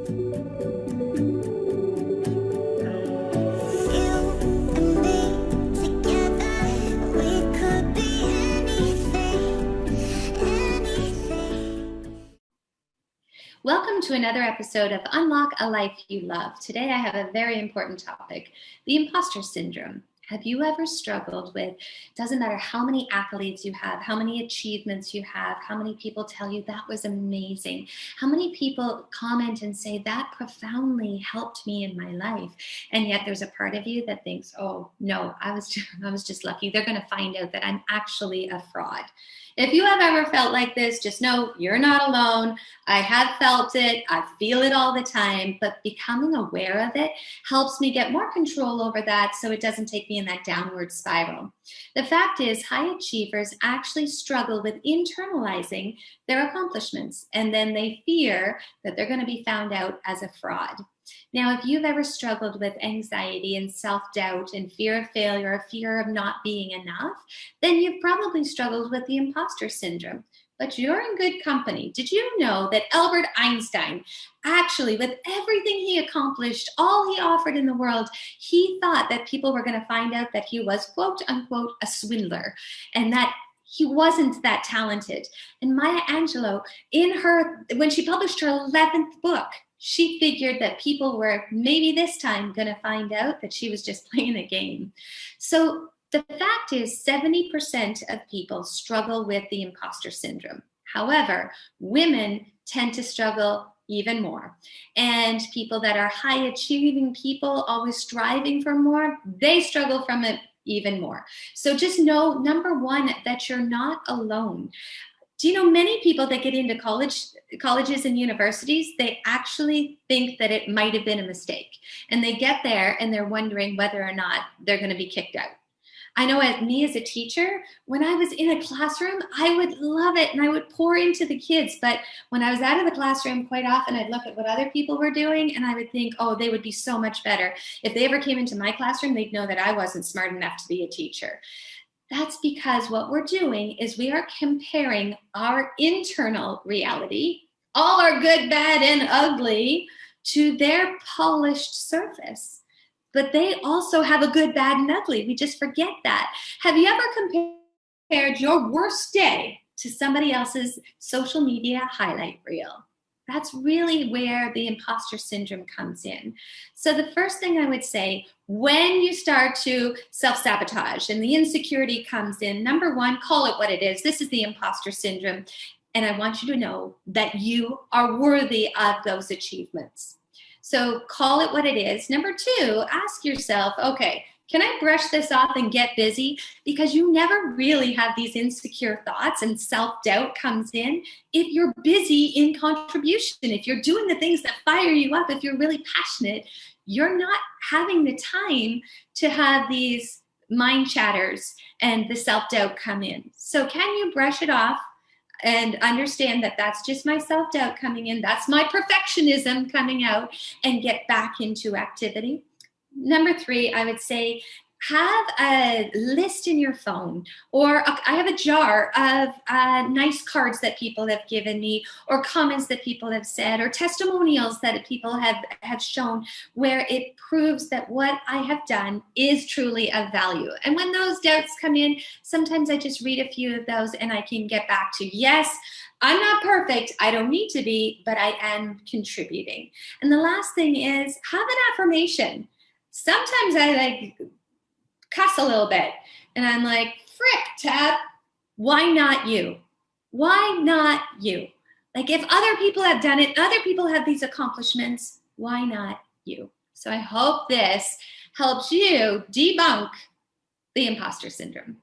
Welcome to another episode of Unlock a Life You Love. Today I have a very important topic, the imposter syndrome. Have you ever struggled with, doesn't matter how many accolades you have, how many achievements you have, how many people tell you that was amazing, how many people comment and say that profoundly helped me in my life, and yet there's a part of you that thinks, oh no, I was just lucky. They're going to find out that I'm actually a fraud. If you have ever felt like this, just know you're not alone. I have felt it. I feel it all the time, but becoming aware of it helps me get more control over that so it doesn't take me in that downward spiral. The fact is, high achievers actually struggle with internalizing their accomplishments, and then they fear that they're going to be found out as a fraud. Now, if you've ever struggled with anxiety and self-doubt and fear of failure or fear of not being enough, then you've probably struggled with the imposter syndrome. But you're in good company. Did you know that Albert Einstein, actually, with everything he accomplished, all he offered in the world, he thought that people were going to find out that he was, quote unquote, a swindler, and that he wasn't that talented. And Maya Angelou, when she published her 11th book, she figured that people were maybe this time going to find out that she was just playing a game. So the fact is 70% of people struggle with the imposter syndrome. However, women tend to struggle even more. And people that are high achieving people, always striving for more, they struggle from it even more. So just know, number one, that you're not alone. Do you know many people that get into colleges and universities, they actually think that it might have been a mistake. And they get there and they're wondering whether or not they're going to be kicked out. I know me as a teacher, when I was in a classroom, I would love it and I would pour into the kids. But when I was out of the classroom, quite often I'd look at what other people were doing and I would think, oh, they would be so much better. If they ever came into my classroom, they'd know that I wasn't smart enough to be a teacher. That's because what we're doing is we are comparing our internal reality, all our good, bad, and ugly, to their polished surface. But they also have a good, bad, and ugly. We just forget that. Have you ever compared your worst day to somebody else's social media highlight reel? That's really where the imposter syndrome comes in. So the first thing I would say, when you start to self-sabotage and the insecurity comes in, number one, call it what it is. This is the imposter syndrome. And I want you to know that you are worthy of those achievements. So call it what it is. Number two, ask yourself, okay, can I brush this off and get busy? Because you never really have these insecure thoughts and self-doubt comes in if you're busy in contribution, if you're doing the things that fire you up, if you're really passionate, you're not having the time to have these mind chatters and the self-doubt come in. So can you brush it off and understand that that's just my self-doubt coming in, that's my perfectionism coming out, and get back into activity? Number three, I would say, have a list in your phone, or I have a jar of nice cards that people have given me, or comments that people have said, or testimonials that people have shown, where it proves that what I have done is truly of value. And when those doubts come in, sometimes I just read a few of those and I can get back to, yes, I'm not perfect, I don't need to be, but I am contributing. And the last thing is, have an affirmation. Sometimes I cuss a little bit and I'm like, frick, Tab, why not you? Why not you? Like, if other people have done it, other people have these accomplishments, why not you? So I hope this helps you debunk the imposter syndrome.